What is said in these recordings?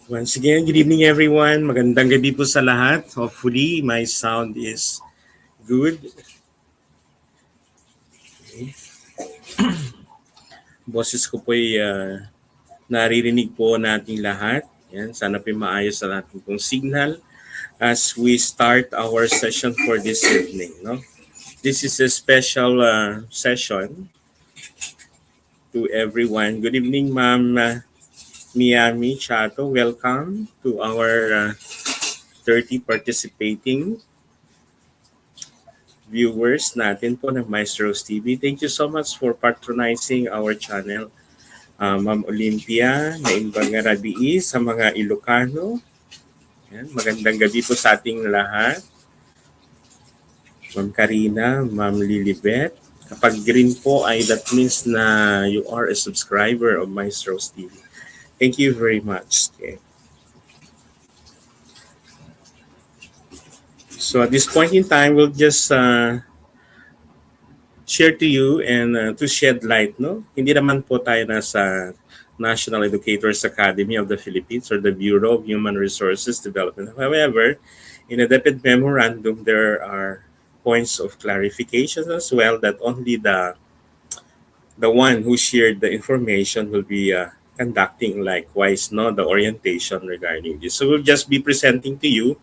Once again, good evening everyone. Magandang gabi po sa lahat. Hopefully, my sound is good. Boses ko po ay naririnig po nating lahat. Yan, sana po maayos sa natin pong signal as we start our session for this evening. No? This is a special session to everyone. Good evening, Ma'am Miami Chato. Welcome to our 30 participating viewers natin po ng Maestro's TV. Thank you so much for patronizing our channel. Ma'am Olympia, Naimbang Rabii, sa mga Ilocano. Yan, magandang gabi po sa ating lahat. Ma'am Karina, Ma'am Lilibet. Kapag green po ay that means na you are a subscriber of Maestro's TV. Thank you very much. Okay. So at this point in time, we'll just share to you and to shed light, no? Hindi naman po tayo nasa National Educators Academy of the Philippines or the Bureau of Human Resources Development. However, in a DepEd memorandum, there are points of clarification as well that only the one who shared the information will be conducting likewise, no, the orientation regarding this. So we'll just be presenting to you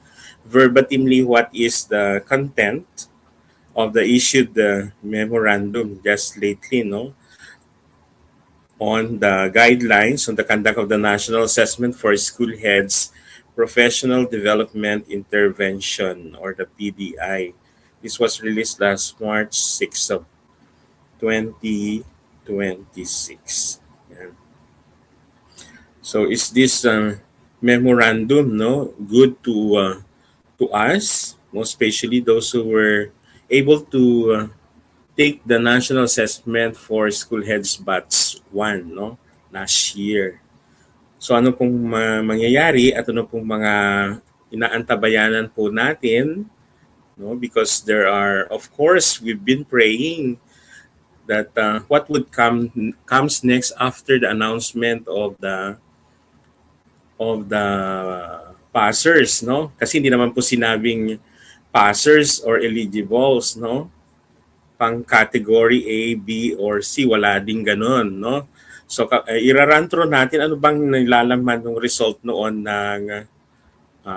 verbatimly what is the content of the issued memorandum just lately, no, on the guidelines on the conduct of the National Assessment for School Heads Professional Development Intervention or the PDI. This was released last March 6 of 2026. Yan. So is this memorandum, no, good to us, most especially those who were able to take the national assessment for school heads batch 1, no, last year. So ano pong mangyayari at ano pong mga inaantabayanan po natin, no, because there are, of course, we've been praying that what would comes next after the announcement of the passers, no, kasi hindi naman po sinabing passers or eligibles, no, pang category A, B, or C, wala ding ganun, no? So, irarantro natin ano bang nilalaman ng result noon ng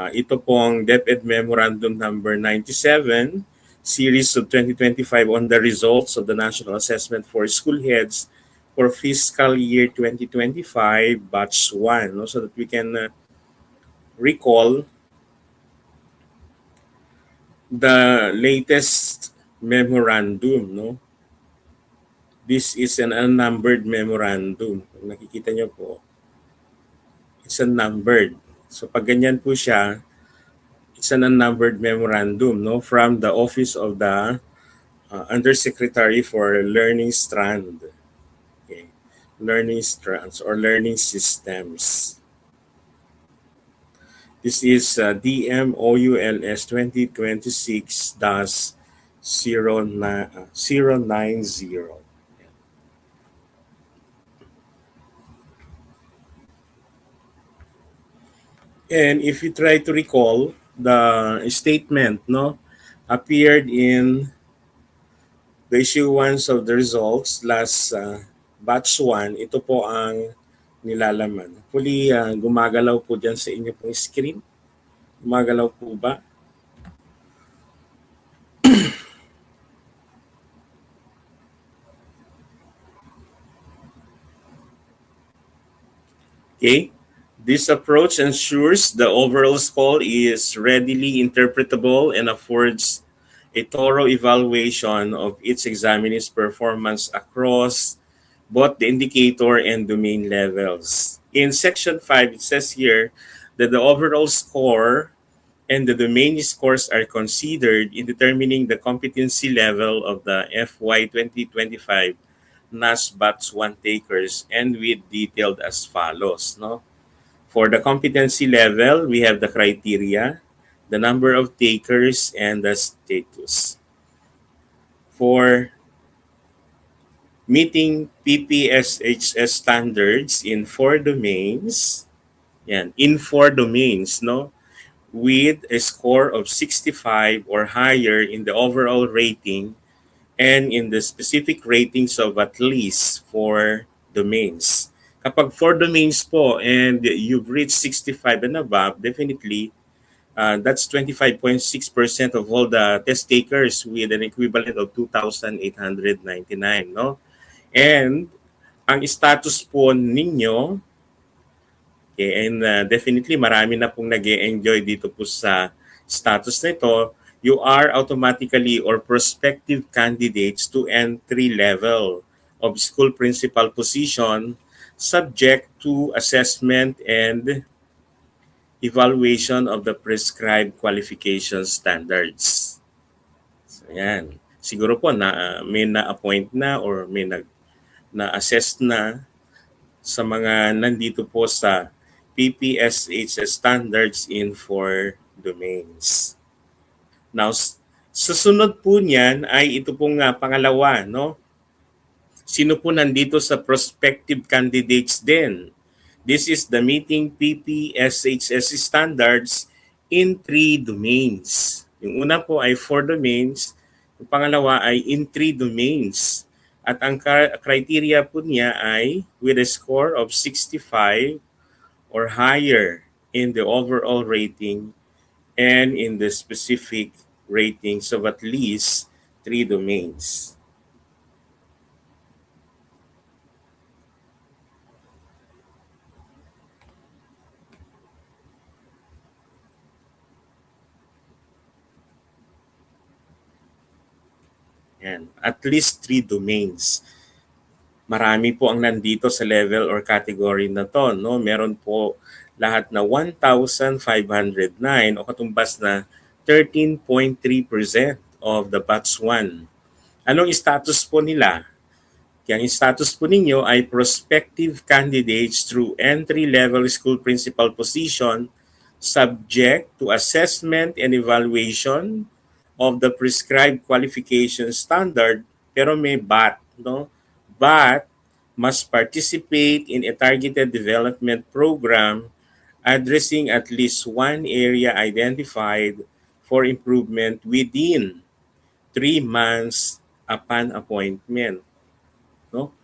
ito pong DepEd Memorandum number 97, Series of 2025 on the results of the National Assessment for School Heads for fiscal year 2025, batch 1, no? So that we can recall the latest memorandum, no? This is an unnumbered memorandum. Kung nakikita nyo po, it's unnumbered. So pag ganyan po siya, it's an unnumbered memorandum, no, from the Office of the Undersecretary for Learning Strand. Okay. Learning Strands or Learning Systems. This is DMOULS 2026-090. And if you try to recall, the statement, no, appeared in the issuance of the results last batch 1. Ito po ang nilalaman. Huli, gumagalaw po dyan sa inyo pong screen. Gumagalaw po ba? Okay. This approach ensures the overall score is readily interpretable and affords a thorough evaluation of each examinee's performance across both the indicator and domain levels. In section 5, it says here that the overall score and the domain scores are considered in determining the competency level of the FY 2025 NAS Batch 1 takers and with detailed as follows, no? For the competency level, we have the criteria, the number of takers, and the status. For meeting PPSHS standards in 4 domains, Yan, in four domains, no? With a score of 65 or higher in the overall rating and in the specific ratings of at least four domains. Kapag four domains po and you've reached 65 and above, definitely that's 25.6% of all the test takers with an equivalent of 2,899, no? And ang status po ninyo, okay, and definitely marami na pong nag enjoy dito po sa status na ito, you are automatically or prospective candidates to entry level of school principal position subject to assessment and evaluation of the prescribed qualification standards. So, yan. Siguro po na may na-appoint na or may na-assess na sa mga nandito po sa PPSHS standards in four domains. Now, susunod po niyan ay ito pong pangalawa, no? Sino po nandito sa prospective candidates din? This is the meeting PPSHS standards in three domains. Yung una po ay four domains, yung pangalawa ay in three domains. At ang criteria po niya ay with a score of 65 or higher in the overall rating and in the specific ratings of at least three domains. Yan. At least three domains. Marami po ang nandito sa level or category na to. No? Meron po lahat na 1,509 o katumbas na 13.3% of the batch 1. Anong status po nila? Kaya ang status po ninyo ay prospective candidates through entry-level school principal position subject to assessment and evaluation of the prescribed qualification standard pero may but, no? But must participate in a targeted development program addressing at least one area identified for improvement within 3 months upon appointment. No?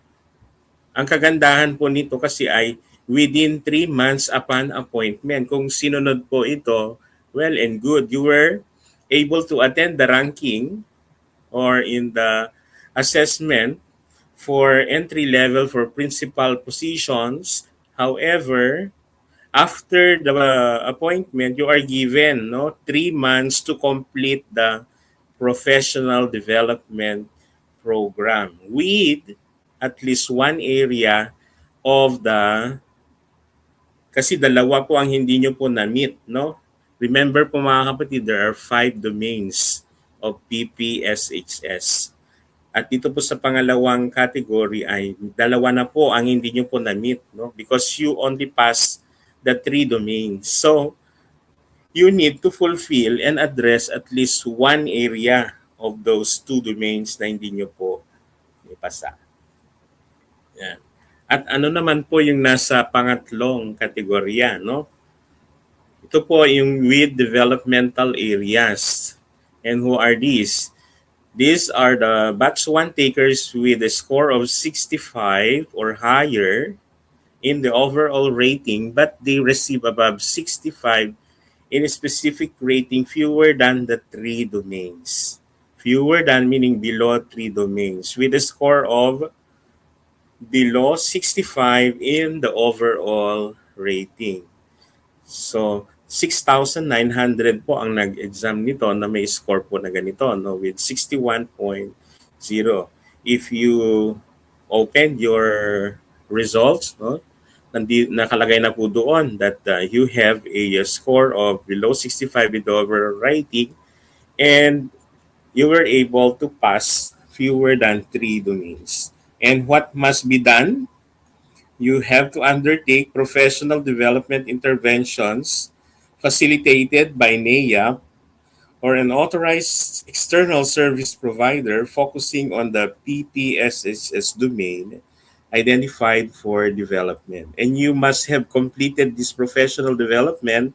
Ang kagandahan po nito kasi ay within 3 months upon appointment. Kung sinunod po ito, well and good. You were able to attend the ranking or in the assessment for entry level for principal positions. However, after the appointment, you are given 3 months to complete the professional development program with at least one area of the, kasi dalawa po ang hindi nyo po na-meet, no? Remember po mga kapatid, there are 5 domains of PPSHS. At dito po sa pangalawang category ay dalawa na po ang hindi nyo po na-meet, no? Because you only pass the 3 domains. So, you need to fulfill and address at least one area of those 2 domains na hindi nyo po ipasa. Yan. At ano naman po yung nasa pangatlong kategorya, no? Ito po yung with developmental areas. And who are these? These are the batch 1 takers with a score of 65 or higher in the overall rating, but they receive above 65 in a specific rating fewer than the 3 domains. Fewer than meaning below 3 domains with a score of below 65 in the overall rating. So, 6,900 po ang nag-exam nito na may score po na ganito, no, with 61.0. If you open your results, no, nakalagay na po doon that you have a score of below 65 in the overall rating and you were able to pass fewer than 3 domains. And what must be done? You have to undertake professional development interventions facilitated by NAIA or an authorized external service provider focusing on the PPSHS domain identified for development. And you must have completed this professional development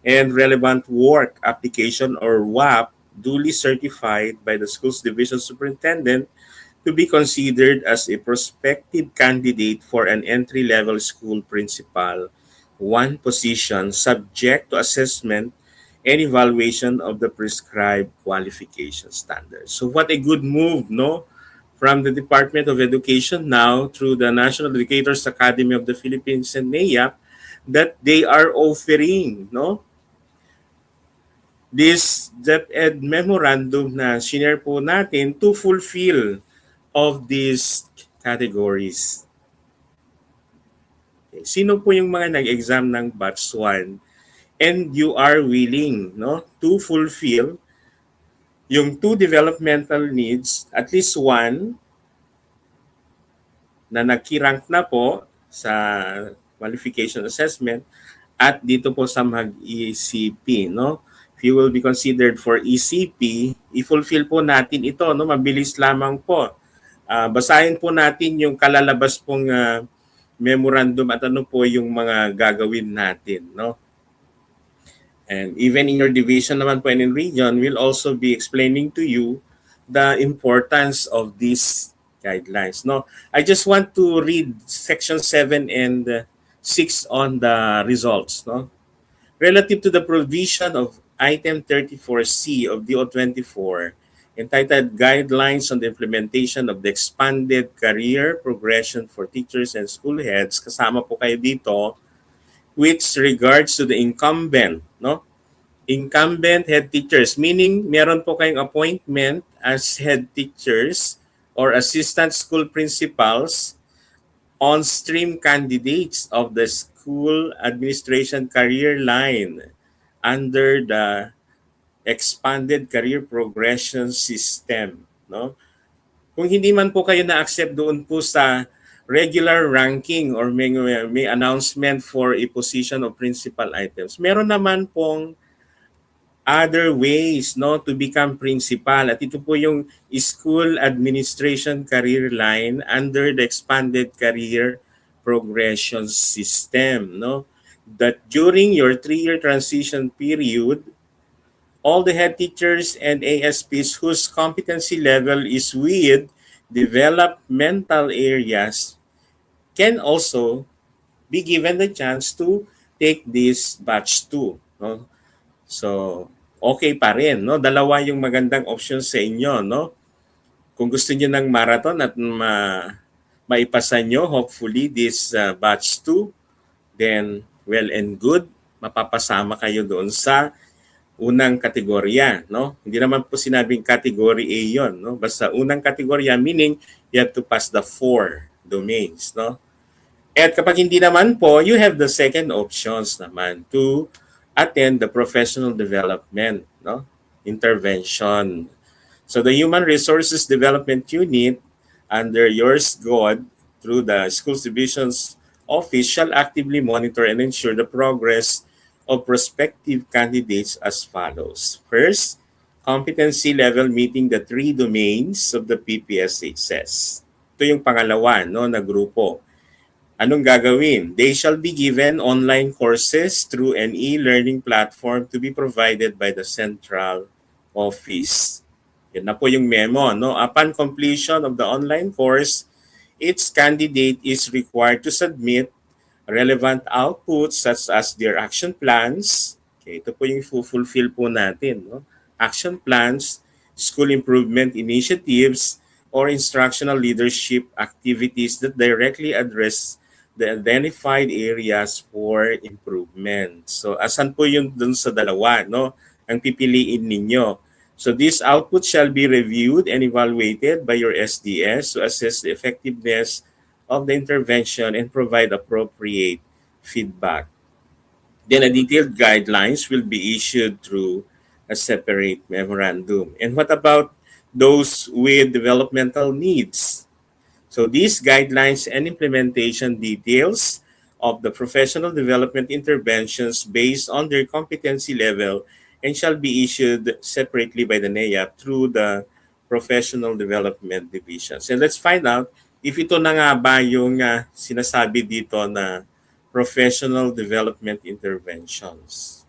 and relevant work application or WAP duly certified by the school's division superintendent to be considered as a prospective candidate for an entry-level school principal, one position subject to assessment and evaluation of the prescribed qualification standards. So what a good move, no? From the Department of Education now through the National Educators Academy of the Philippines and NAIAP that they are offering, no? This DepEd memorandum na shinare po natin to fulfill of these categories. Okay. Sino po yung mga nag-exam ng batch 1 and you are willing, no, to fulfill yung two developmental needs, at least one na nag-rank na po sa qualification assessment at dito po sa mag-ECP, no? If you will be considered for ECP, i-fulfill po natin ito, no? Mabilis lamang po. Basahin po natin yung kalalabas pong memorandum at ano po yung mga gagawin natin, no? And even in your division naman po and in region, we'll also be explaining to you the importance of these guidelines. No, I just want to read section 7 and 6 on the results. No, relative to the provision of item 34C of DO 24 entitled Guidelines on the Implementation of the Expanded Career Progression for Teachers and School Heads, kasama po kayo dito, which regards to the incumbent, no? Incumbent head teachers, meaning meron po kayong appointment as head teachers or assistant school principals on stream candidates of the school administration career line under the expanded career progression system, no? Kung hindi man po kayo na-accept doon po sa regular ranking or may announcement for a position of principal items, meron naman pong other ways, no, to become principal. At ito po yung school administration career line under the expanded career progression system, no? That during your 3-year transition period, all the head teachers and ASPs whose competency level is with developmental areas can also be given the chance to take this batch 2, no? So, okay pa rin, no? Dalawa yung magandang options sa inyo, no? Kung gusto niyo ng marathon at maipasa nyo, hopefully, this batch 2, then well and good, mapapasama kayo doon sa unang kategorya, no? Hindi naman po sinabing category A 'yon, no? Basta unang kategorya, meaning you have to pass the 4 domains, no? At kapag hindi naman po, you have the second options naman to attend the professional development, no, intervention. So the Human Resources Development Unit under your SGOD through the Schools Division's office shall actively monitor and ensure the progress of prospective candidates as follows. First, competency level meeting the 3 domains of the PPSHS. Ito yung pangalawa, no, na grupo. Anong gagawin? They shall be given online courses through an e-learning platform to be provided by the central office. Yan na po yung memo, no? Upon completion of the online course, each candidate is required to submit relevant outputs such as their action plans. Okay, ito po yung fulfill po natin, no? Action plans, school improvement initiatives, or instructional leadership activities that directly address the identified areas for improvement. So, asan po yung dun sa dalawa, no? Ang pipiliin ninyo. So, this output shall be reviewed and evaluated by your SDS to assess the effectiveness of the intervention and provide appropriate feedback. Then a detailed guidelines will be issued through a separate memorandum. And what about those with developmental needs? So these guidelines and implementation details of the professional development interventions based on their competency level and shall be issued separately by the NAIAP through the professional development divisions. And let's find out if ito na nga ba yung sinasabi dito na professional development interventions.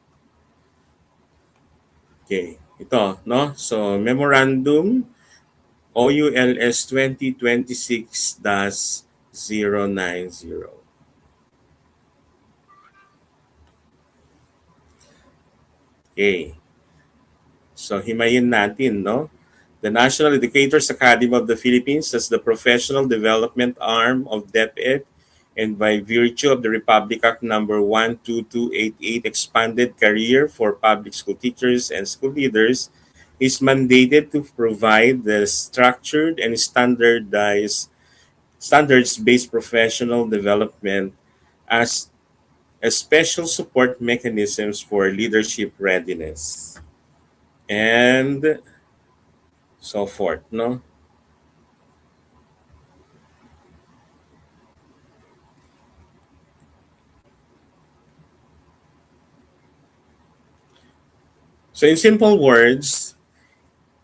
Okay, ito, no? So, Memorandum OULS 2026-090. Okay, so himayin natin, no? The National Educators Academy of the Philippines as the professional development arm of DepEd, and by virtue of the Republic Act number 12288 expanded career for public school teachers and school leaders, is mandated to provide the structured and standards-based professional development as a special support mechanisms for leadership readiness and so forth, no? So in simple words,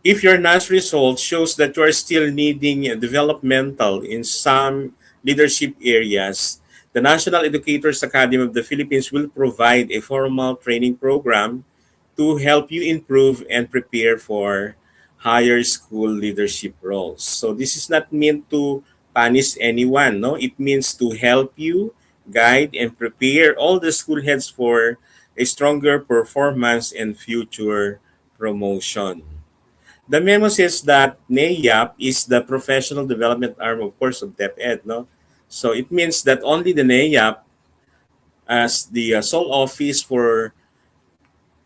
if your NAS result shows that you are still needing developmental in some leadership areas, the National Educators Academy of the Philippines will provide a formal training program to help you improve and prepare for higher school leadership roles. So this is not meant to punish anyone, no? It means to help you guide and prepare all the school heads for a stronger performance and future promotion. The memo says that NAYAP is the professional development arm, of course, of DepEd, no? So it means that only the NAYAP, as the sole office for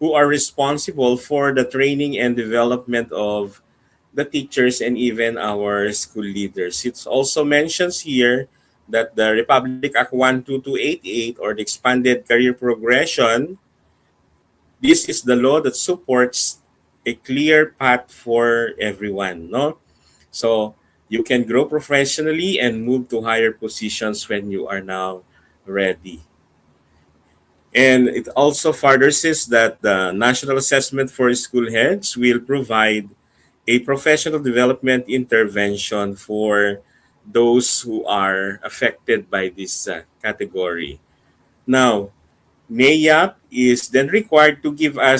who are responsible for the training and development of the teachers and even our school leaders. It also mentions here that the Republic Act 12288, or the expanded career progression, this is the law that supports a clear path for everyone, no? So you can grow professionally and move to higher positions when you are now ready. And it also further says that the National Assessment for School Heads will provide a professional development intervention for those who are affected by this category. Now, NAYAP is then required to give the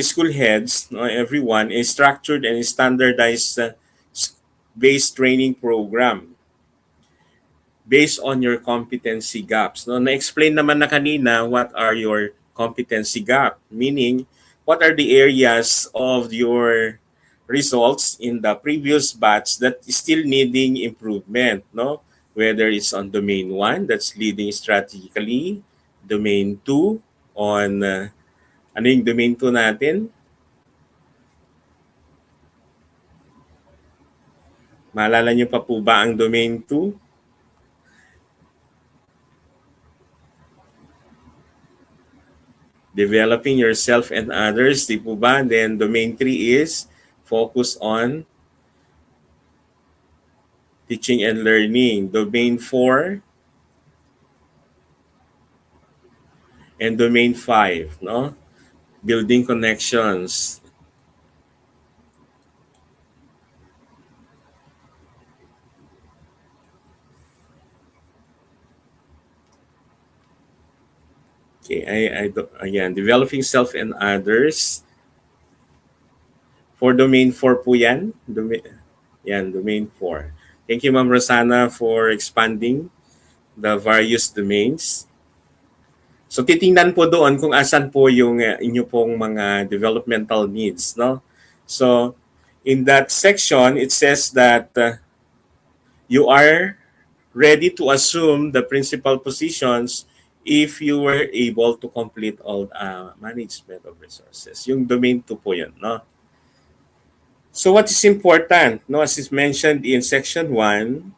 school heads, no, everyone, a structured and standardized based training program based on your competency gaps. No, na-explain naman na kanina what are your competency gap, meaning what are the areas of your results in the previous batch that is still needing improvement, no? Whether it's on domain 1 that's leading strategically, domain 2 on ano yung domain 2 natin? Maalala niyo pa po ba ang domain 2? Developing yourself and others, di po ba? Then domain 3 is focus on teaching and learning. Domain 4 and domain 5, no? Building connections. Okay, ayan, developing self and others. For domain 4 po yan. Domain 4. Thank you, Ma'am Rosana, for expanding the various domains. So titingnan po doon kung asan po yung inyo pong mga developmental needs, no? So in that section, it says that you are ready to assume the principal positions if you were able to complete all management of resources. Yung domain 2 po yun, no? So what is important, no? As is mentioned in section 1,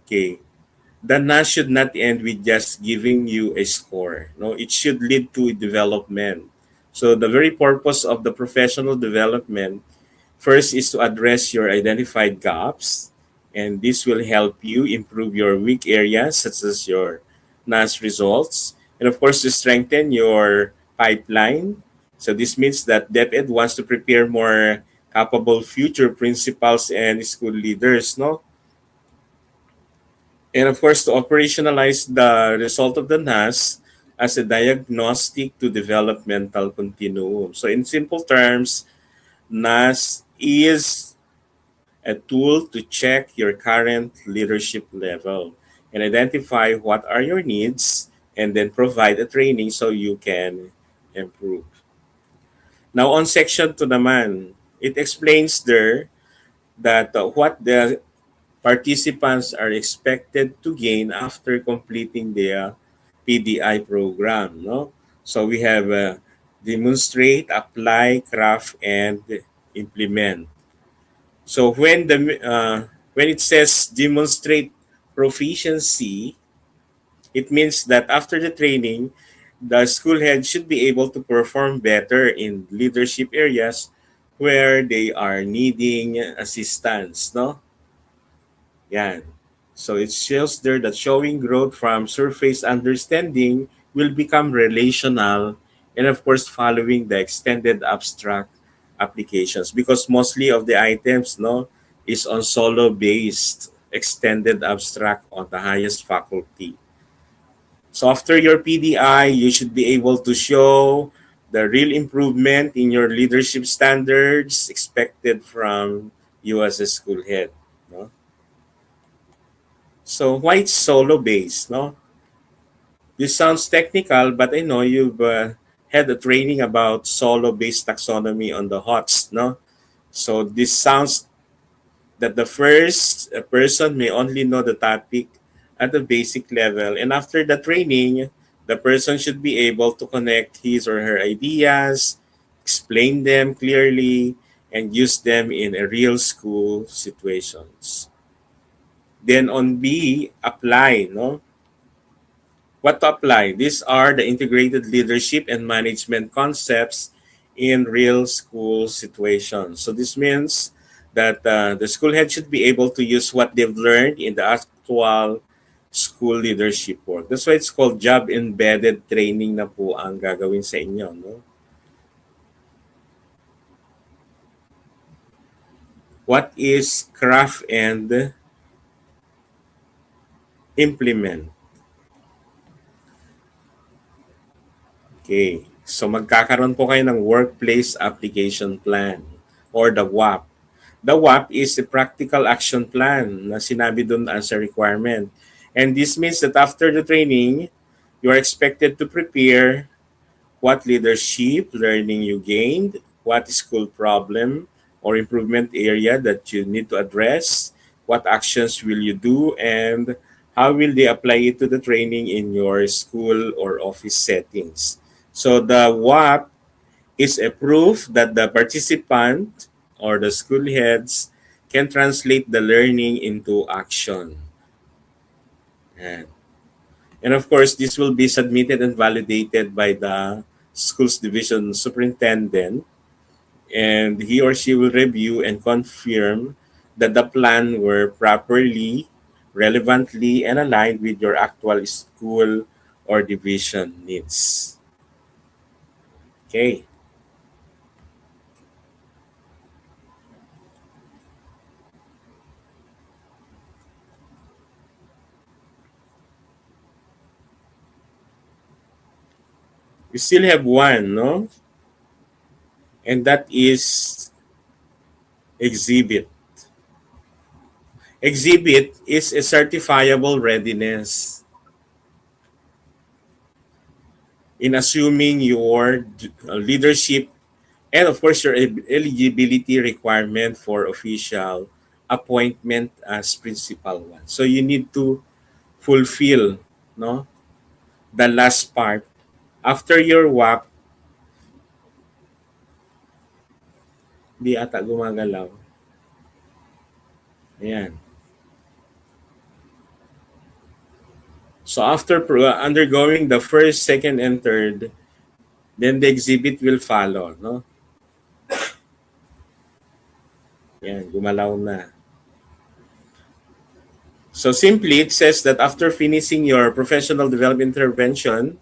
okay, the NAS should not end with just giving you a score. No, it should lead to development. So the very purpose of the professional development first is to address your identified gaps, and this will help you improve your weak areas such as your NAS results, and of course to strengthen your pipeline. So this means that DepEd wants to prepare more capable future principals and school leaders, no? And of course, to operationalize the result of the NAS as a diagnostic to developmental continuum. So in simple terms, NAS is a tool to check your current leadership level and identify what are your needs and then provide a training so you can improve. Now on section 2 naman, it explains there that what the participants are expected to gain after completing their PDI program. No? So we have demonstrate, apply, craft, and implement. So when it says demonstrate proficiency, it means that after the training, the school head should be able to perform better in leadership areas where they are needing assistance. No, yan. So it shows there that showing growth from surface understanding will become relational and of course following the extended abstract applications because mostly of the items no is on solo based extended abstract on the highest faculty. So after your PDI, you should be able to show the real improvement in your leadership standards expected from you as a school head. No? So why it's solo based, no? This sounds technical, but I know you've had a training about solo based taxonomy on the HOTS, no? So this sounds that the first person may only know the topic at the basic level, and after the training, the person should be able to connect his or her ideas, explain them clearly, and use them in a real school situations. Then on B, apply, no? What to apply? These are the integrated leadership and management concepts in real school situations. So this means that the school head should be able to use what they've learned in the actual school leadership work. That's why it's called job embedded training na po ang gagawin sa inyo. No? What is craft and implement? Okay. So magkakaroon po kayo ng Workplace Application Plan or the WAP. The WAP is a practical action plan na sinabi doon as a requirement. And this means that after the training, you are expected to prepare what leadership learning you gained, what school problem or improvement area that you need to address, what actions will you do, and how will they apply it to the training in your school or office settings. So the WAP is a proof that the participant or the school heads can translate the learning into action. And, and of course, this will be submitted and validated by the school's division superintendent, and he or she will review and confirm that the plan were properly, relevantly, and aligned with your actual school or division needs. Okay. We still have one, no? And that is exhibit. Exhibit is a certifiable readiness in assuming your leadership and of course your eligibility requirement for official appointment as principal one. So you need to fulfill no the last part after your WAP. Di ata gumagalaw. Ayan. So after undergoing the first, second, and third, then the exhibit will follow. No? Yan, gumalaw na. So simply, it says that after finishing your professional development intervention,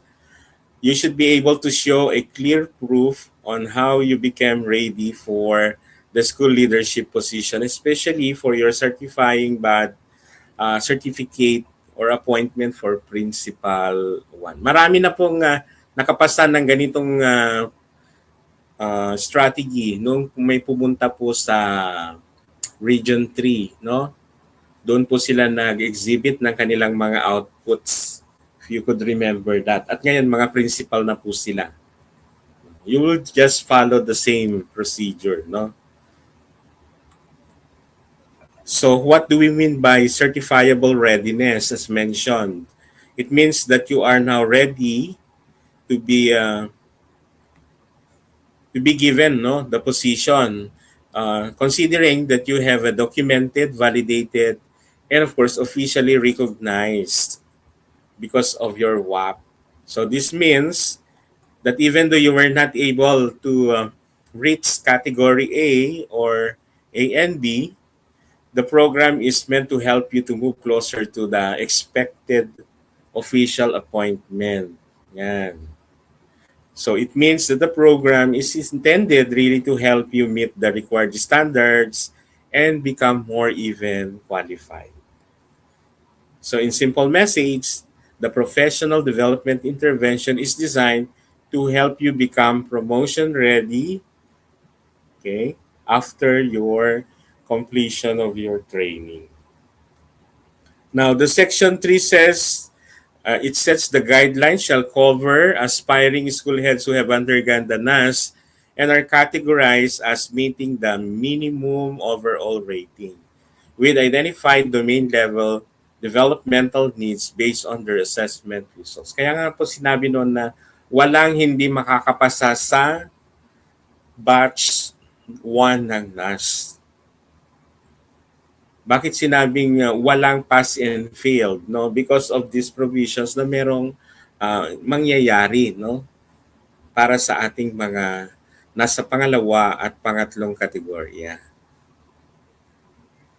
you should be able to show a clear proof on how you became ready for the school leadership position, especially for your certificate or appointment for principal 1. Marami na pong nakapasa ng ganitong strategy nung may pumunta po sa Region 3, no? Doon po sila nag-exhibit ng kanilang mga outputs, if you could remember that. At ngayon, mga principal na po sila. You will just follow the same procedure, no? So what do we mean by certifiable readiness as mentioned? It means that you are now ready to be given the position, considering that you have a documented, validated, and of course officially recognized because of your WAP. So this means that even though you were not able to reach category A or A and B, the program is meant to help you to move closer to the expected official appointment. Yan. So it means that the program is intended really to help you meet the required standards and become more even qualified. So in simple message, the professional development intervention is designed to help you become promotion ready, okay, after your completion of your training. Now, the section 3 says it sets the guidelines shall cover aspiring school heads who have undergone the NAS and are categorized as meeting the minimum overall rating with identified domain level developmental needs based on their assessment results. Kaya nga po sinabi noon na walang hindi makakapasa sa batch 1 ng NAS. Bakit sinabing walang pass and failed, no? Because of these provisions na merong mangyayari, no? Para sa ating mga nasa pangalawa at pangatlong kategorya.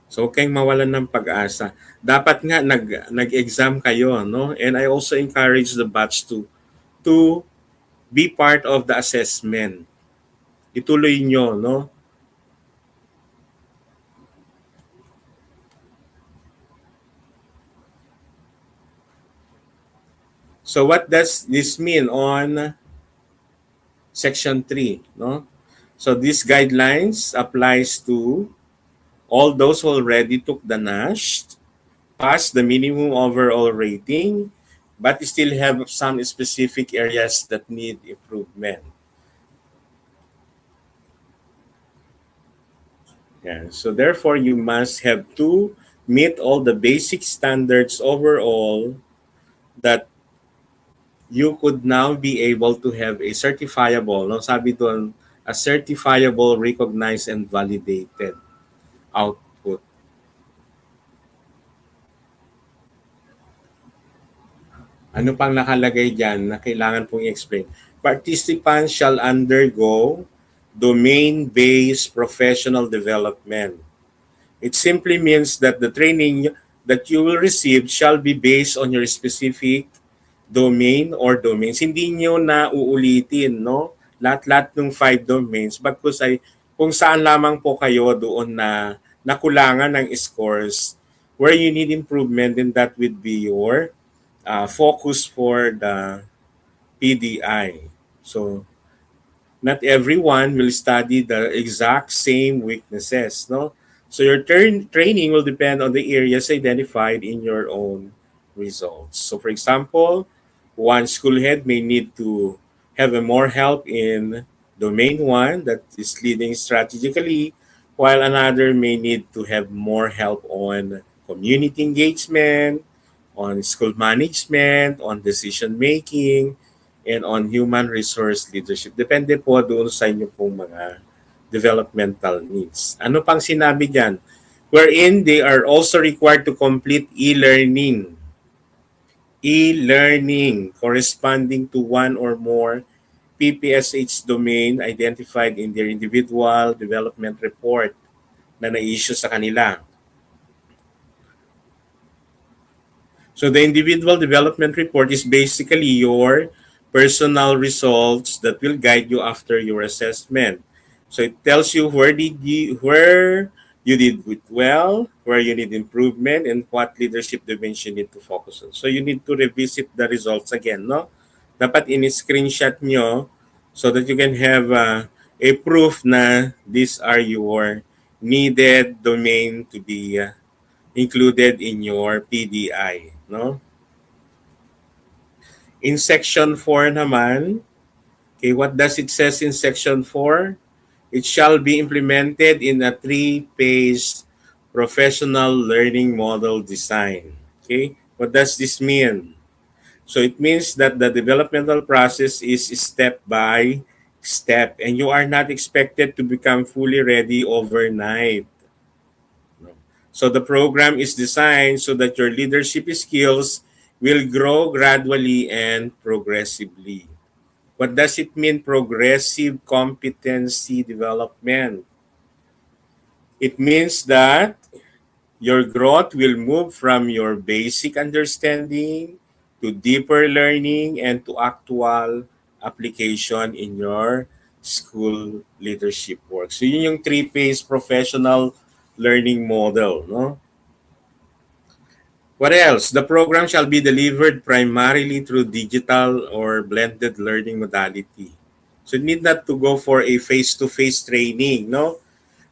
So huwag kayong mawalan ng pag-asa. Dapat nga nag-exam kayo, no? And I also encourage the batch to be part of the assessment. Ituloy nyo, no? So what does this mean on section 3, no? So these guidelines applies to all those who already took the Nash, passed the minimum overall rating, but still have some specific areas that need improvement. Yeah. So therefore, you must have to meet all the basic standards overall that you could now be able to have a certifiable, no? Sabi doon, a certifiable, recognized, and validated output. Ano pang nakalagay dyan na kailangan pong i-explain? Participants shall undergo domain-based professional development. It simply means that the training that you will receive shall be based on your specific domain or domains. Hindi nyo na uulitin, no? Lahat-lahat ng 5 domains. Bagkus ay kung saan lamang po kayo doon na nakulangan ng scores, where you need improvement, then that would be your focus for the PDI. So not everyone will study the exact same weaknesses, no? So your training will depend on the areas identified in your own results. So for example, one school head may need to have a more help in domain 1 that is leading strategically, while another may need to have more help on community engagement, on school management, on decision making, and on human resource leadership. Depende po doon sa inyo pong mga developmental needs. Ano pang sinabi dyan? Wherein they are also required to complete e-learning. E-learning corresponding to one or more PPSH domain identified in their individual development report na na-issue sa kanila. So the individual development report is basically your personal results that will guide you after your assessment. So it tells you where you did well, where you need improvement, and what leadership dimension you need to focus on. So you need to revisit the results again, no? Dapat in-screenshot nyo so that you can have a proof na these are your needed domain to be included in your PDI, no? In section 4 naman, okay, what does it says in section 4? It shall be implemented in a three-phase professional learning model design. Okay, what does this mean? So it means that the developmental process is step by step, and you are not expected to become fully ready overnight. No. So the program is designed so that your leadership skills will grow gradually and progressively. What does it mean, progressive competency development? It means that your growth will move from your basic understanding to deeper learning and to actual application in your school leadership work. So yun yung three-phase professional learning model, no? What else? The program shall be delivered primarily through digital or blended learning modality. So you need not to go for a face-to-face training, no?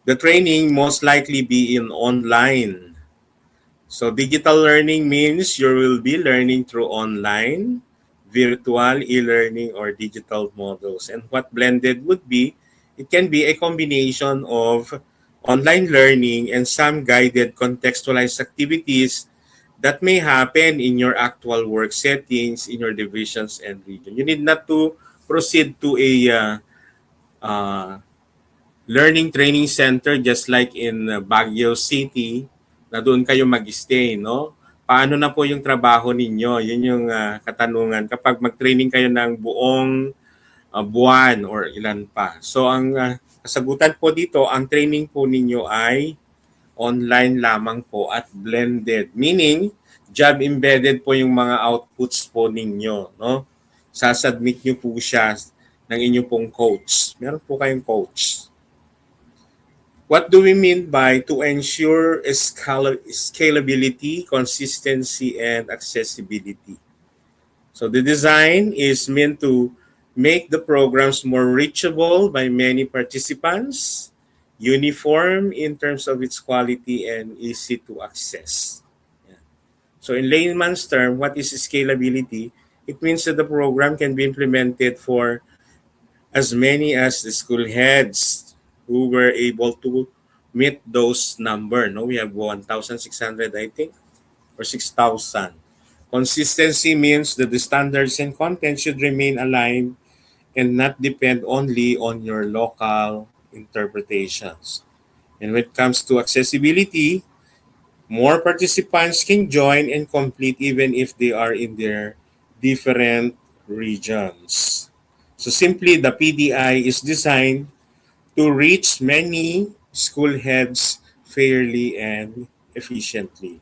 The training most likely be in online. So digital learning means you will be learning through online, virtual e-learning or digital models. And what blended would be, it can be a combination of online learning and some guided contextualized activities that may happen in your actual work settings in your divisions and region. You need not to proceed to a uh, learning training center just like in Baguio City na doon kayo mag-stay, no? Paano na po yung trabaho ninyo? Yun yung katanungan. Kapag mag-training kayo ng buong buwan or ilan pa. So ang kasagutan po dito, ang training po ninyo ay online lamang po at blended. Meaning, job embedded po yung mga outputs po ninyo, no? Sasubmit nyo po siya ng inyo pong coach. Meron po kayong coach. What do we mean by to ensure scalability, consistency, and accessibility? So the design is meant to make the programs more reachable by many participants, uniform in terms of its quality, and easy to access. Yeah. So in layman's term, what is scalability? It means that the program can be implemented for as many as the school heads who were able to meet those number. No, we have 1,600, I think, or 6,000. Consistency means that the standards and content should remain aligned and not depend only on your local interpretations. And when it comes to accessibility, more participants can join and complete even if they are in their different regions. So simply, the PDI is designed to reach many school heads fairly and efficiently.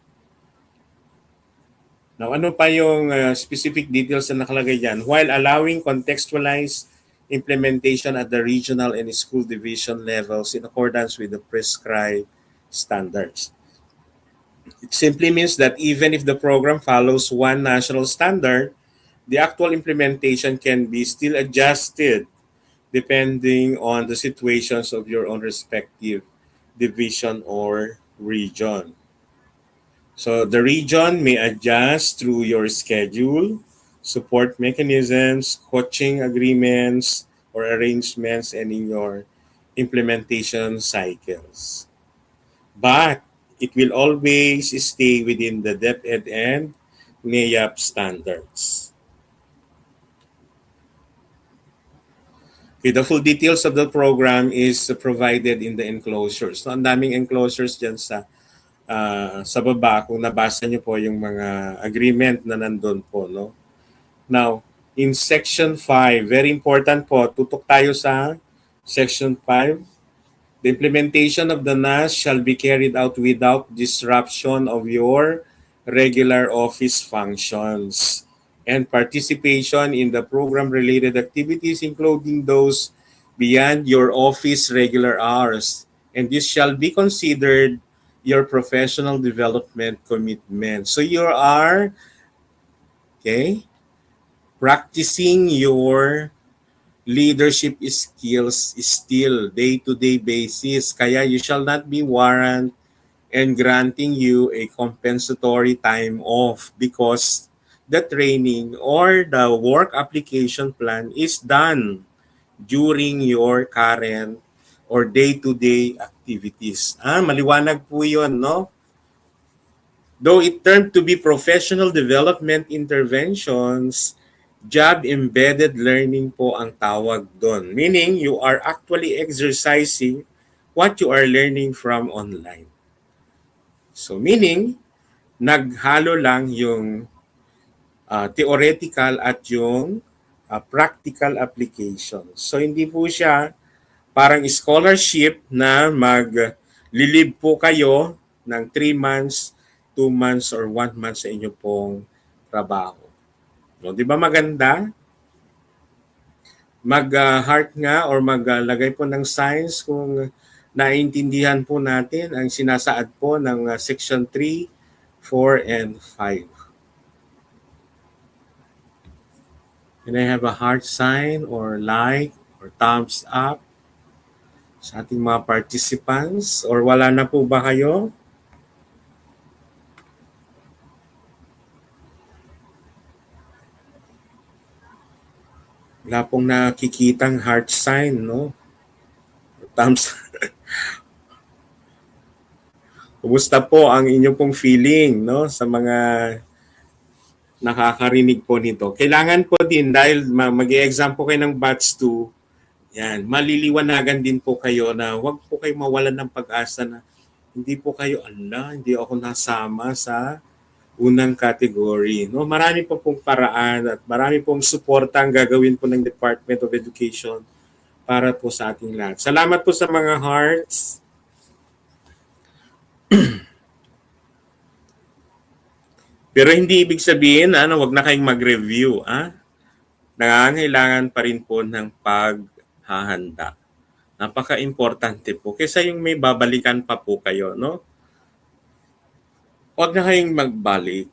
Now, ano pa yung specific details na nakalagay dyan? While allowing contextualized implementation at the regional and school division levels in accordance with the prescribed standards. It simply means that even if the program follows one national standard, the actual implementation can be still adjusted depending on the situations of your own respective division or region. So the region may adjust through your schedule, support mechanisms, coaching agreements or arrangements, and in your implementation cycles. But it will always stay within the DepEd and NAYAP standards. Okay, the full details of the program is provided in the enclosures. So, ang daming enclosures dyan sa baba kung nabasa niyo po yung mga agreement na nandun po, no? Now, in section 5, very important po, tutok tayo sa section 5. The implementation of the Nash shall be carried out without disruption of your regular office functions and participation in the program-related activities, including those beyond your office regular hours, and this shall be considered your professional development commitment. So you are, okay, practicing your leadership skills still day-to-day basis. Kaya you shall not be warrant and granting you a compensatory time off because the training or the work application plan is done during your current or day-to-day activities. Maliwanag po yun, no? Though it termed to be professional development interventions, job-embedded learning po ang tawag doon. Meaning, you are actually exercising what you are learning from online. So meaning, naghalo lang yung theoretical at yung practical application. So hindi po siya parang scholarship na maglilib po kayo ng 3 months, 2 months, or 1 month sa inyo pong trabaho. No, di ba maganda? Mag-heart nga or maglagay po ng signs kung naiintindihan po natin ang sinasaad po ng Section 3, 4, and 5. Can I have a heart sign or like or thumbs up sa ating mga participants? Or wala na po ba kayo? Wala pong nakikitang heart sign, no? Thumbs. Kumusta po ang inyong pong feeling, no? Sa mga nakakarinig po nito. Kailangan po din dahil mag-e-exam po kayo ng batch 2, yan, maliliwanagan din po kayo na huwag po kayo mawalan ng pag-asa na hindi po kayo, hindi ako nasama sa unang category. No, marami po pong paraan at marami pong suporta ang gagawin po ng Department of Education para po sa ating lahat. Salamat po sa mga hearts. Pero hindi ibig sabihin, wag na kayong mag-review. Nangangailangan pa rin po ng paghahanda. Napaka-importante po. Kaysa yung may babalikan pa po kayo, no? Huwag na kayong magbalik.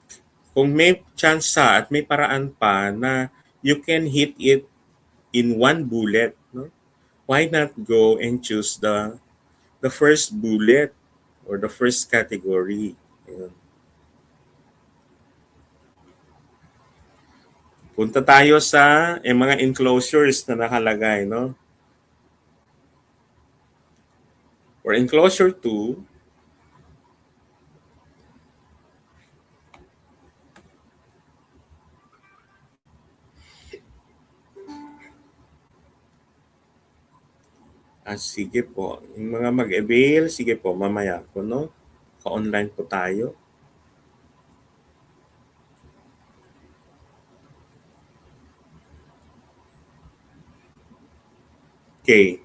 Kung may chance at may paraan pa na you can hit it in one bullet, no? Why not go and choose the first bullet or the first category? Ayun. Punta tayo sa mga enclosures na nakalagay, no? For enclosure 2, sige po. Yung mga mag-avail, sige po, mamaya po, no? Ka-online po tayo. Okay.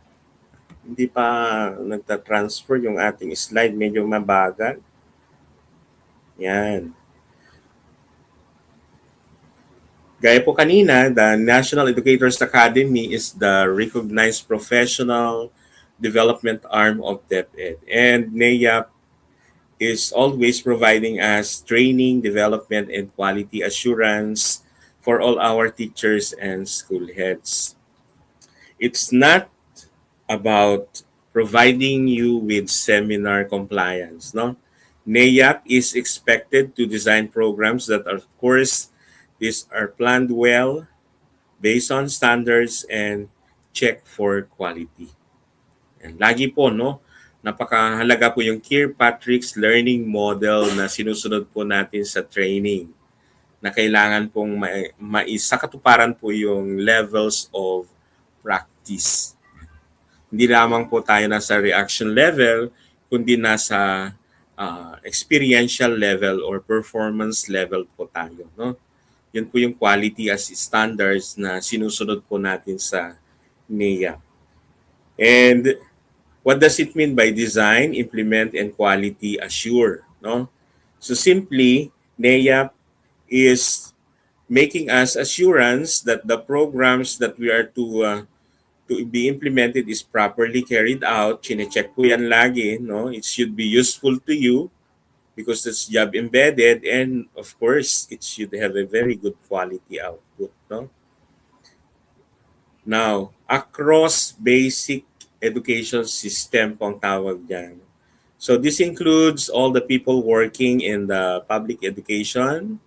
Hindi pa nagta-transfer yung ating slide. Medyo mabagal. Yan. Gaya po kanina, the National Educators Academy is the recognized professional development arm of DepEd. And NAYAP is always providing us training, development, and quality assurance for all our teachers and school heads. It's not about providing you with seminar compliance, no? NAYAP is expected to design programs that are, of course, these are planned well, based on standards, and check for quality. And lagi po, no, napakahalaga po yung Kirkpatrick's learning model na sinusunod po natin sa training na kailangan pong maisakatuparan po yung levels of practice. Hindi lamang po tayo nasa reaction level, kundi nasa experiential level or performance level po tayo, no? Yun po yung quality as standards na sinusunod po natin sa NAYA. And what does it mean by design, implement, and quality assure? No? So simply, NAYA is making us assurance that the programs that we are to to be implemented is properly carried out. Chine-check po yan lagi, no? It should be useful to you because it's job embedded, and of course, it should have a very good quality output, no? Now, across basic education system pong tawag dyan. So this includes all the people working in the public education,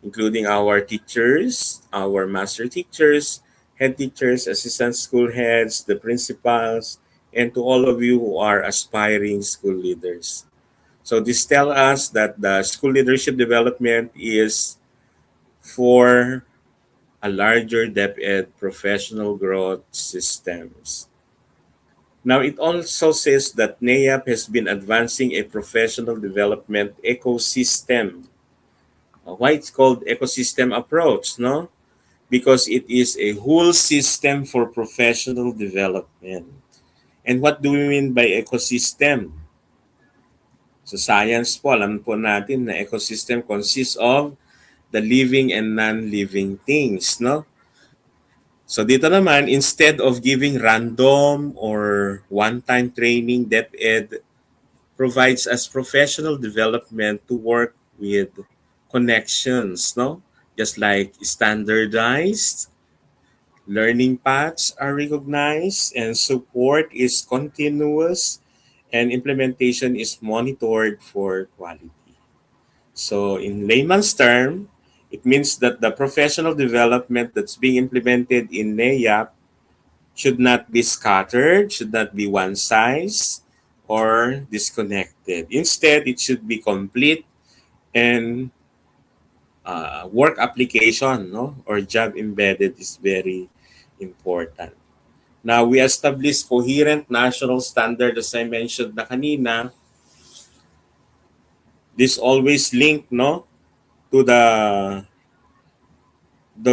including our teachers, our master teachers, head teachers, assistant school heads, the principals, and to all of you who are aspiring school leaders. So this tells us that the school leadership development is for a larger DepEd professional growth systems. Now, it also says that NAYAP has been advancing a professional development ecosystem. Why it's called ecosystem approach, no? Because it is a whole system for professional development. And what do we mean by ecosystem? So science po, alam po natin na ecosystem consists of the living and non-living things, no? So dito naman, instead of giving random or one-time training, DepEd provides us professional development to work with connections, no? Just like standardized learning paths are recognized and support is continuous and implementation is monitored for quality. So in layman's term, it means that the professional development that's being implemented in NAYAP should not be scattered, should not be one size or disconnected. Instead, it should be complete and work application, no, or job embedded is very important. Now, we establish coherent national standard as I mentioned na kanina. This always linked, no, to the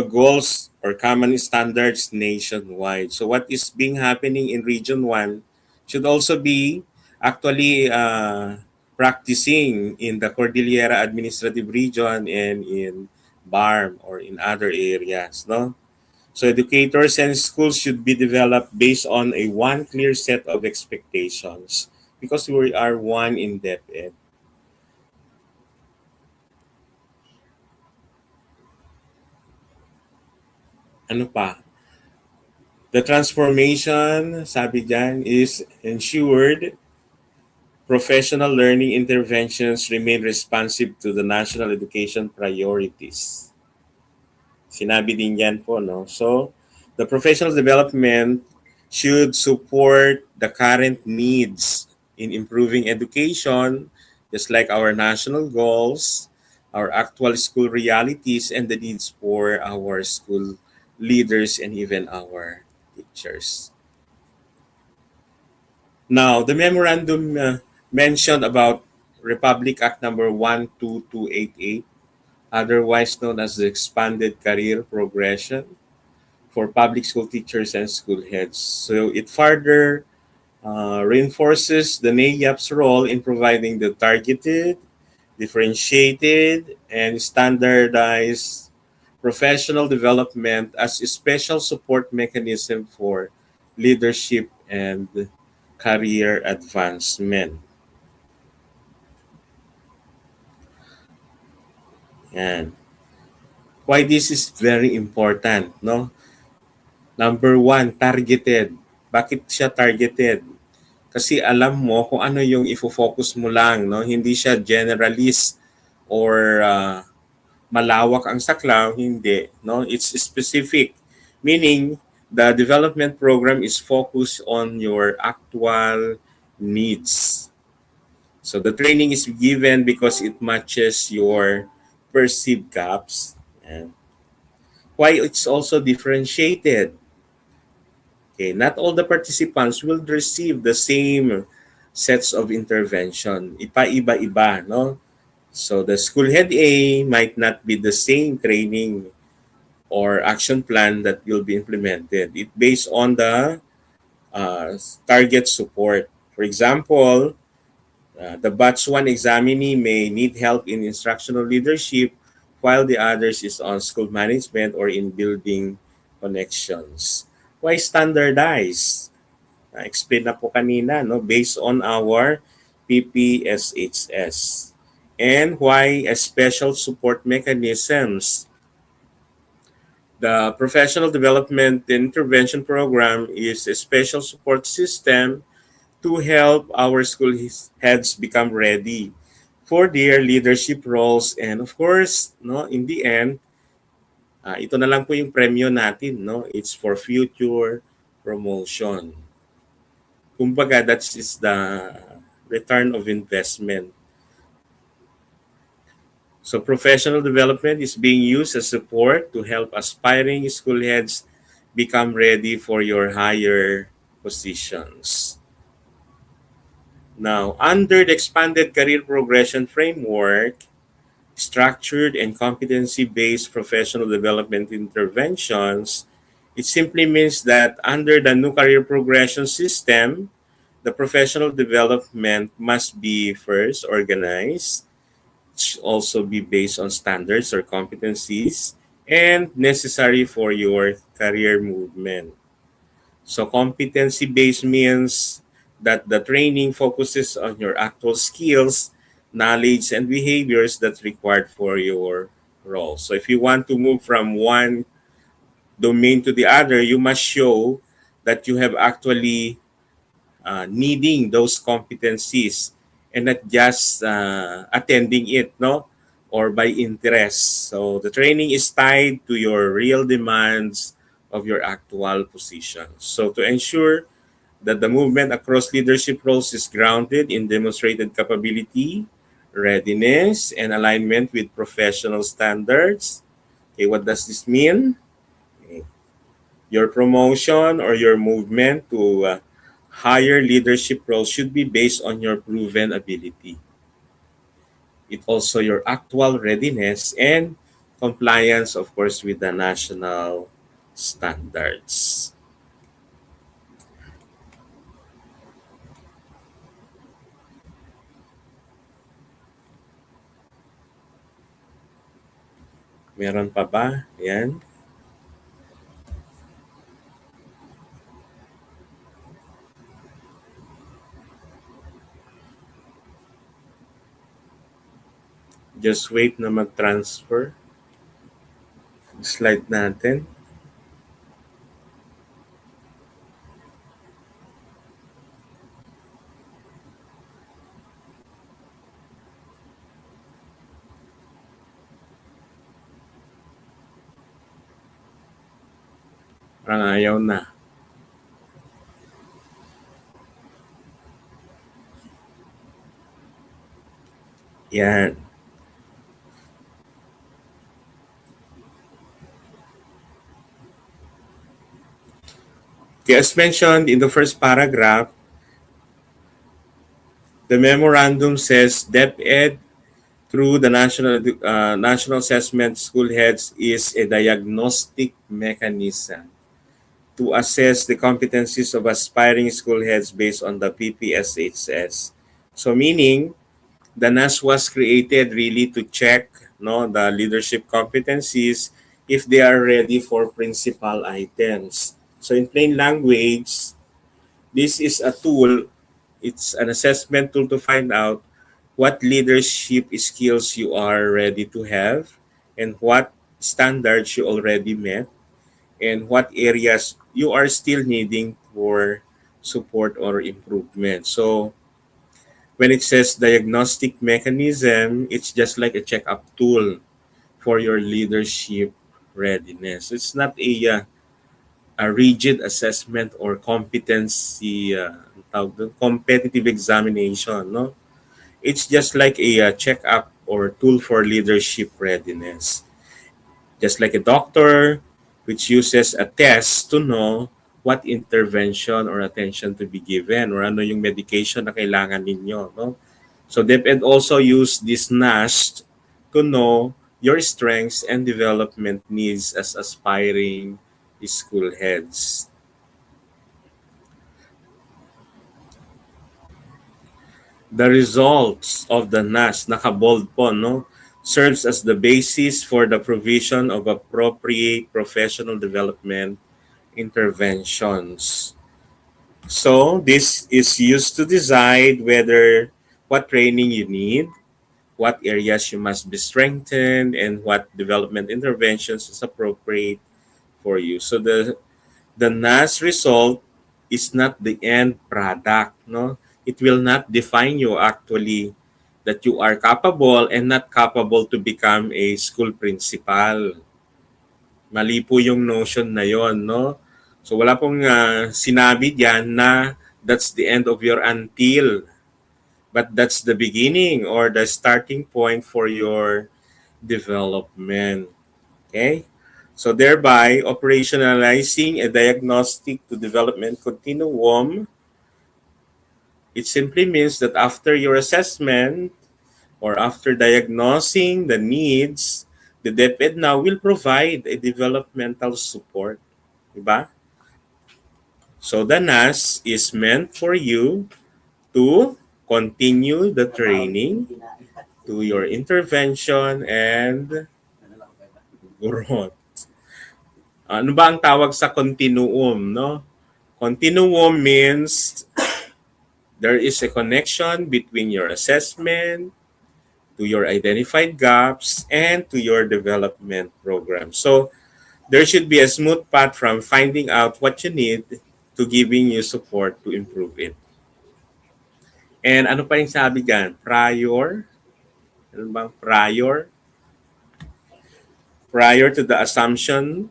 goals or common standards nationwide. So what is being happening in Region 1 should also be actually practicing in the Cordillera Administrative Region and in BARM or in other areas. No? So educators and schools should be developed based on a one clear set of expectations because we are one in depth. Ano pa? The transformation, sabi dyan, is ensured professional learning interventions remain responsive to the national education priorities. Sinabi din yan po, no? So, the professional development should support the current needs in improving education, just like our national goals, our actual school realities, and the needs for our school leaders and even our teachers. Now, the memorandum mentioned about Republic Act number 12288, otherwise known as the Expanded Career Progression for Public School Teachers and School Heads. So it further reinforces the NAYAP's role in providing the targeted, differentiated, and standardized professional development as a special support mechanism for leadership and career advancement. And why this is very important, no? Number one, targeted. Bakit siya targeted? Kasi alam mo kung ano yung ifo-focus mo lang, no? Hindi siya generalist or malawak ang saklaw, hindi, no? It's specific. Meaning, the development program is focused on your actual needs. So the training is given because it matches your perceived gaps. And why it's also differentiated. Okay, not all the participants will receive the same sets of intervention. Ipa-iba-iba, no? So the school head A might not be the same training or action plan that will be implemented. It based on the target support. For example, the batch 1 examinee may need help in instructional leadership while the others is on school management or in building connections. Why standardize? Explain na po kanina, no, based on our PPSHS. And why a special support mechanisms. The Professional Development Intervention Program is a special support system to help our school heads become ready for their leadership roles, and of course, no, in the end, ito na lang po yung premyo natin, no? It's for future promotion. Kumbaga, that's is the return of investment. So professional development is being used as support to help aspiring school heads become ready for your higher positions. Now, under the expanded career progression framework, structured and competency-based professional development interventions, it simply means that under the new career progression system, the professional development must be first organized, also be based on standards or competencies, and necessary for your career movement. So competency based means that the training focuses on your actual skills, knowledge, and behaviors that's required for your role. So if you want to move from one domain to the other, you must show that you have actually needing those competencies and not just attending it, no, or by interest. So the training is tied to your real demands of your actual position. So to ensure that the movement across leadership roles is grounded in demonstrated capability, readiness, and alignment with professional standards. Okay, what does this mean? Okay. Your promotion or your movement to higher leadership roles should be based on your proven ability. It also your actual readiness and compliance, of course, with the national standards. Meron pa ba? Yan. Just wait na mag-transfer. Slide natin. Parang ayaw na. Yan. Okay, as mentioned in the first paragraph, the memorandum says DepEd through the National Assessment School Heads is a diagnostic mechanism to assess the competencies of aspiring school heads based on the PPSHS. So meaning the NAS was created really to check, no, the leadership competencies if they are ready for principal items. So in plain language, this is a tool, it's an assessment tool to find out what leadership skills you are ready to have and what standards you already met and what areas you are still needing for support or improvement. So when it says diagnostic mechanism, it's just like a checkup tool for your leadership readiness. It's not a rigid assessment or competency competitive examination, no? It's just like a checkup or tool for leadership readiness. Just like a doctor, which uses a test to know what intervention or attention to be given or ano yung medication na kailangan ninyo. No? So DepEd also use this Nash to know your strengths and development needs as aspiring school heads. The results of the Nash, naka-bold po, no, serves as the basis for the provision of appropriate professional development interventions. So this is used to decide whether what training you need, what areas you must be strengthened, and what development interventions is appropriate for you. So the NAS result is not the end product, no? It will not define you actually that you are capable and not capable to become a school principal. Mali po yung notion na yon, no? So wala pong sinabi diyan na that's the end of your until, but that's the beginning or the starting point for your development. Okay? So thereby operationalizing a diagnostic to development continuum, it simply means that after your assessment or after diagnosing the needs, the DepEd now will provide a developmental support. Diba? So the NAS is meant for you to continue the training to your intervention and growth. Ano ba ang tawag sa continuum, no? Continuum means there is a connection between your assessment, to your identified gaps, and to your development program. So there should be a smooth path from finding out what you need to giving you support to improve it. And ano pa yung sabi dyan? Prior? Ano bang prior? Prior to the assumption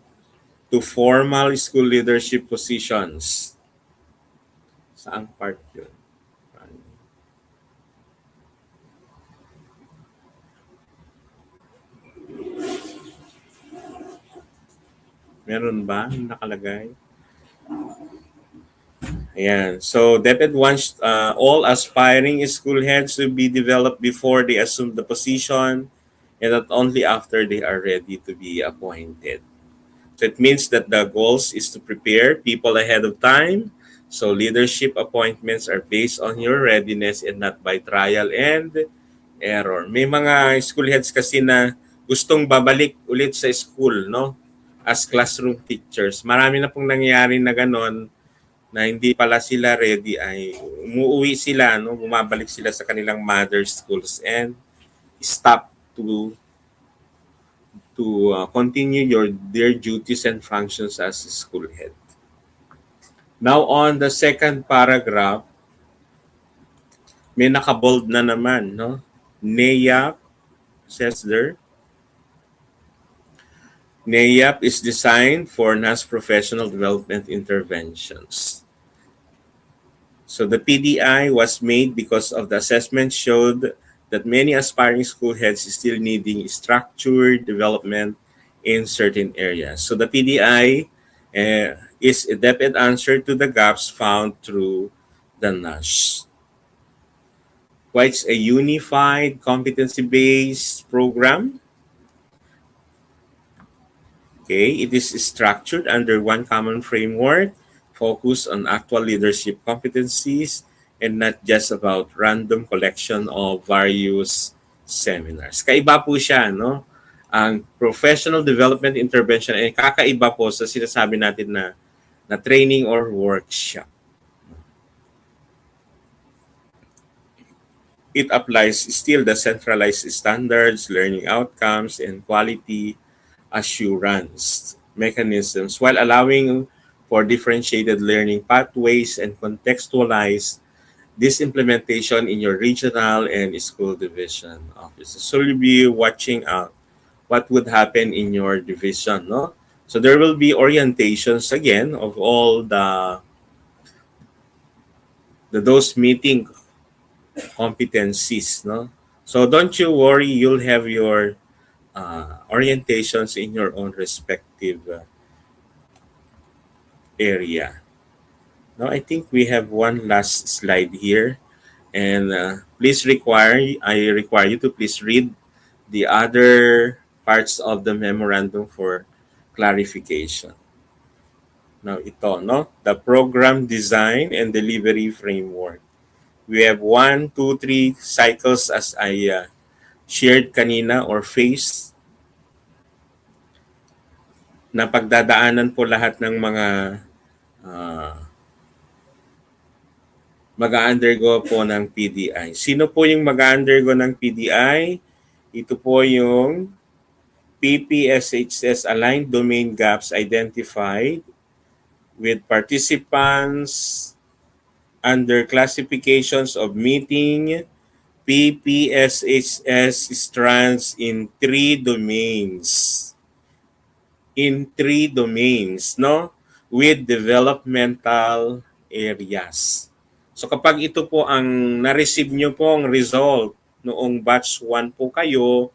to formal school leadership positions. Saan part yun? Meron ba nakalagay? Ayan. So, DepEd wants all aspiring school heads to be developed before they assume the position and not only after they are ready to be appointed. So, it means that the goals is to prepare people ahead of time. So, leadership appointments are based on your readiness and not by trial and error. May mga school heads kasi na gustong babalik ulit sa school, no? As classroom teachers. Marami na pong nangyayari na ganon na hindi pala sila ready ay umuwi sila, no? Bumabalik sila sa kanilang mother schools and stop to continue their duties and functions as a school head. Now on the second paragraph, may nakabold na naman, no? NAYAP says there, NAYAP is designed for NAS professional development interventions. So the PDI was made because of the assessment showed that many aspiring school heads still needing structured development in certain areas. So the PDI is a depth answer to the gaps found through the Nash. Why it's a unified competency-based program. Okay, it is structured under one common framework, focused on actual leadership competencies, and not just about random collection of various seminars. Kaiba po siya, no? Ang professional development intervention ay kakaiba po sa sinasabi natin na training or workshop. It applies still the centralized standards, learning outcomes, and quality assurance mechanisms while allowing for differentiated learning pathways and contextualize this implementation in your regional and school division offices. So you'll be watching out what would happen in your division, no? So there will be orientations again of all the those meeting competencies, no? So don't you worry, you'll have your orientations in your own respective area. Now, I think we have one last slide here, and I require you to please read the other parts of the memorandum for clarification. Now, ito, no? The program design and delivery framework. We have 1, 2, 3 cycles as I shared kanina or phase. na pagdadaanan po lahat ng mga mag-undergo po ng PDI. Sino po yung mag-undergo ng PDI? Ito po yung PPSHS aligned domain gaps identified with participants under classifications of meeting PPSHS strands in three domains, no? With developmental areas. So kapag ito po ang na-receive nyo pong result noong batch 1 po kayo,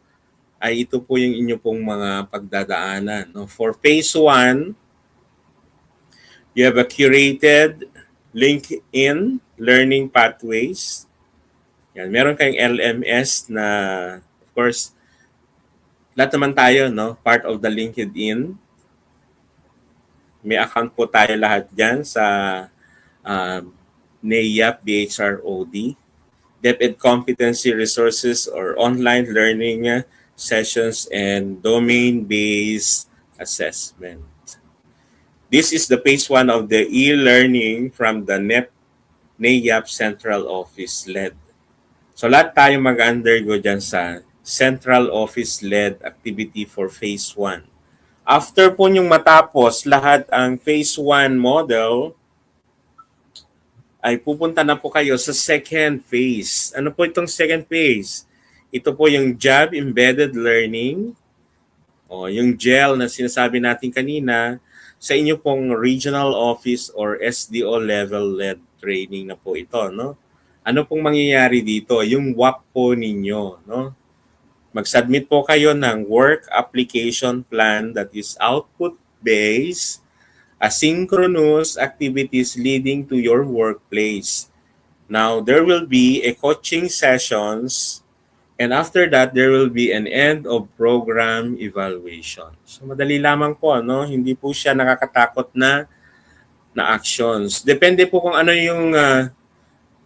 ay ito po yung inyo pong mga pagdadaanan. No? For phase 1, you have a curated LinkedIn learning pathways. Yan, meron kayong LMS na, of course, lahat naman tayo, no? Part of the LinkedIn. May account po tayo lahat dyan sa uh, NAYAP BHROD. DepEd Competency Resources or online learning sessions and domain-based assessment. This is the phase 1 of the e-learning from the NAYAP Central Office LED. So lahat tayo mag-undergo dyan sa Central Office-led activity for Phase 1. After po nyong matapos lahat ang Phase 1 model, ay pupunta na po kayo sa second phase. Ano po itong second phase? Ito po yung Job Embedded Learning, o yung GEL na sinasabi natin kanina, sa inyo pong regional office or SDO level-led training na po ito, no? Ano pong mangyayari dito? Yung WAP po ninyo, no? Mag-submit po kayo ng work application plan that is output-based, asynchronous activities leading to your workplace. Now, there will be a coaching sessions and after that, there will be an end of program evaluation. So, madali lamang po, no? Hindi po siya nakakatakot na actions. Depende po kung ano yung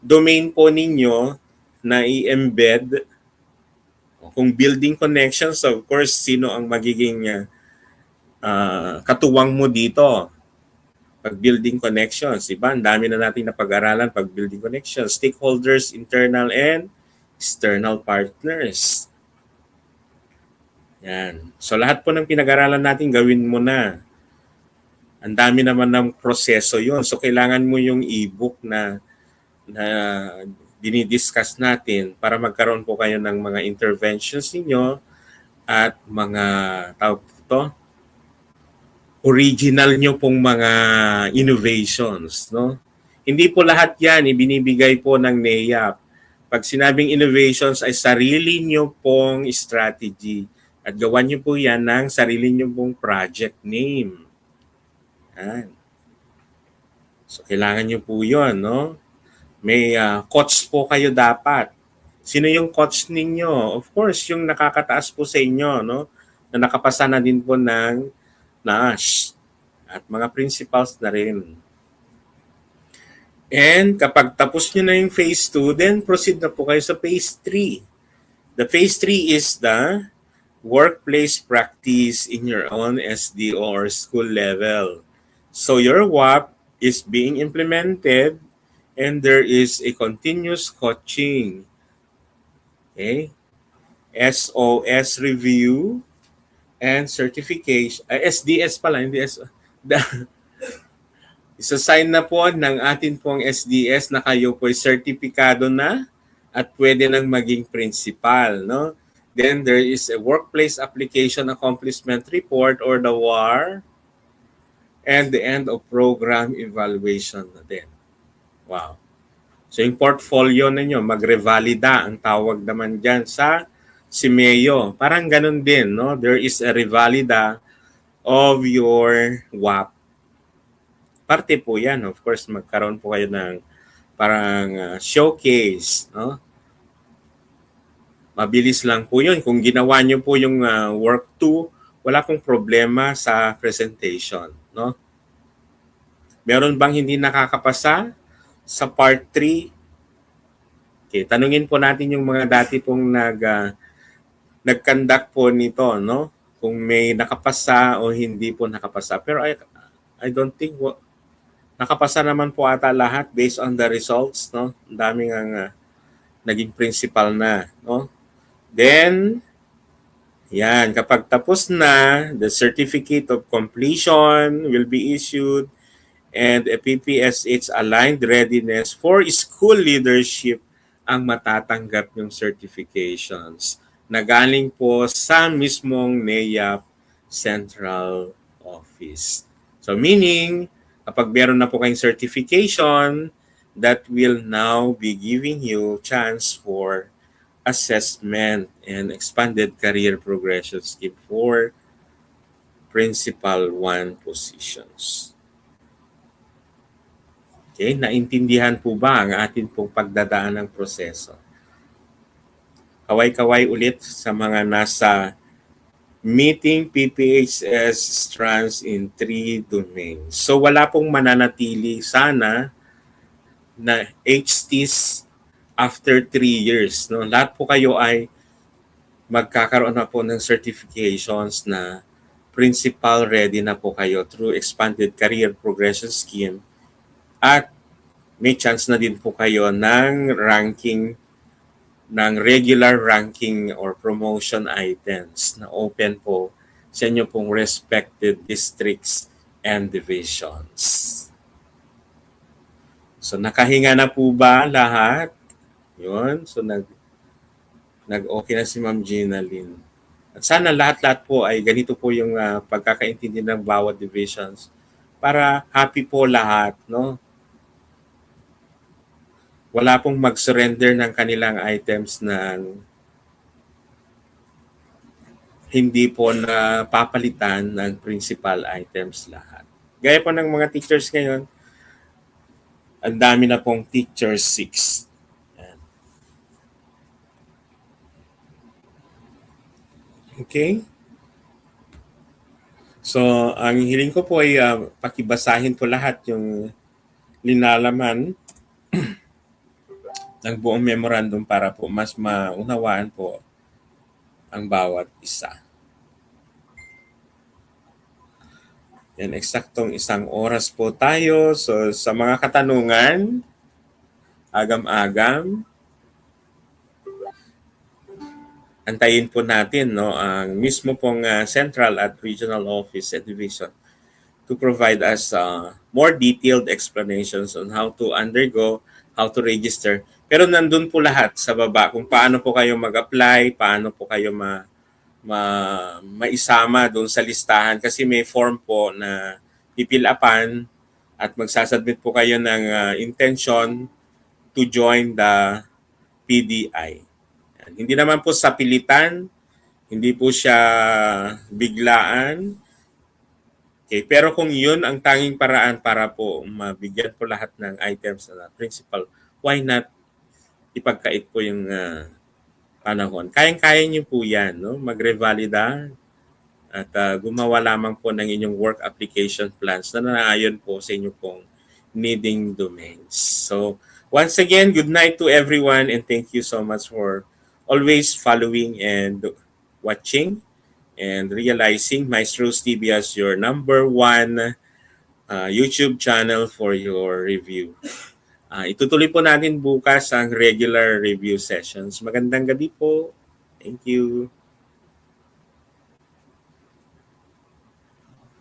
domain po ninyo na i-embed. Kung building connections, of course, sino ang magiging katuwang mo dito? Pag building connections, diba? Ang dami na natin napag-aralan pag building connections. Stakeholders, internal and external partners. Yan. So lahat po ng pinag-aralan natin, gawin mo na. Ang dami naman ng proseso yun. So kailangan mo yung e-book na dinidiscuss natin para magkaroon po kayo ng mga interventions ninyo at mga tawag ito, original nyo pong mga innovations, no? Hindi po lahat yan ibinibigay po ng NAYAP. Pag sinabing innovations ay sarili nyo pong strategy at gawan nyo po yan ng sarili nyo pong project name. Yan. So kailangan nyo po yun, no? May coach po kayo dapat. Sino yung coach ninyo? Of course, yung nakakataas po sa inyo, no? Na nakapasa na din po ng Nash at mga principals na rin. And kapag tapos nyo na yung phase 2, then proceed na po kayo sa phase 3. The phase 3 is the workplace practice in your own SDO or school level. So your WAP is being implemented and there is a continuous coaching. Okay? SOS review and certification. SDS pala, hindi Isa-sign na po ng atin pong SDS na kayo po'y sertipikado na at pwede nang maging principal, no? Then there is a workplace application accomplishment report or the WAR and the end of program evaluation na din. Wow. So yung portfolio ninyo, magrevalida ang tawag naman dyan sa CMEO. Parang ganun din, no? There is a revalida of your WAP. Parte po yan. Of course, magkaroon po kayo ng parang showcase, no? Mabilis lang po yun. Kung ginawa nyo po yung work 2, wala pong problema sa presentation, no? Meron bang hindi nakakapasa sa part 3? Okay, tanungin po natin yung mga dati pong nag-conduct po nito, no? kung may nakapasa o hindi po nakapasa. Pero I don't think nakapasa naman po ata lahat based on the results, no? Ang daming ang naging principal na, no? Then, yan, kapag tapos na, the certificate of completion will be issued and a PPSH aligned readiness for school leadership ang matatanggap yung certifications na galing po sa mismong NEAP Central Office. So meaning, kapag meron na po kayong certification, that will now be giving you chance for assessment and expanded career progression scheme for Principal 1 positions. Okay, naintindihan po ba ang atin pong pagdadaan ng proseso? Kaway-kaway ulit sa mga nasa meeting PPHS strands in 3 domains. So wala pong mananatili sana na HTs after 3 years. No? Lahat po kayo ay magkakaroon na po ng certifications na principal ready na po kayo through expanded career progression scheme at may chance na din po kayo ng ranking ng regular ranking or promotion items na open po sa inyo pong respected districts and divisions. So nakahinga na po ba lahat? Yun. So nag-okay na si Ma'am Gina Lynn. At sana lahat-lahat po ay ganito po yung pagkakaintindi ng bawat divisions para happy po lahat, no? Wala pong mag-surrender ng kanilang items na hindi po na papalitan ng principal items lahat. Gaya po ng mga teachers ngayon, ang dami na pong teacher 6. Okay? So, ang hiling ko po ay pakibasahin po lahat yung linalaman ng buong memorandum para po mas maunawaan po ang bawat isa. Yan, eksaktong 1 oras po tayo. So, sa mga katanungan, agam-agam, antayin po natin no, ang mismo pong central at regional office and division to provide us more detailed explanations on how to undergo, how to register. Pero nandun po lahat sa baba kung paano po kayo mag-apply, paano po kayo maisama doon sa listahan kasi may form po na pipilapan at magsasubmit po kayo ng intention to join the PDI. Hindi naman po sa pilitan, hindi po siya biglaan. Okay, pero kung yun ang tanging paraan para po mabigyan po lahat ng items na principal, why not ipagkait po yung panahon? Kayang-kaya niyo po yan, no? Magrevalida at gumawa lamang po ng inyong work application plans na naayon po sa inyo pong needing domains. So, once again, good night to everyone and thank you so much for always following and watching and realizing Maestro's TV as your #1 YouTube channel for your review. Itutuloy po natin bukas ang regular review sessions. Magandang gabi po. Thank you.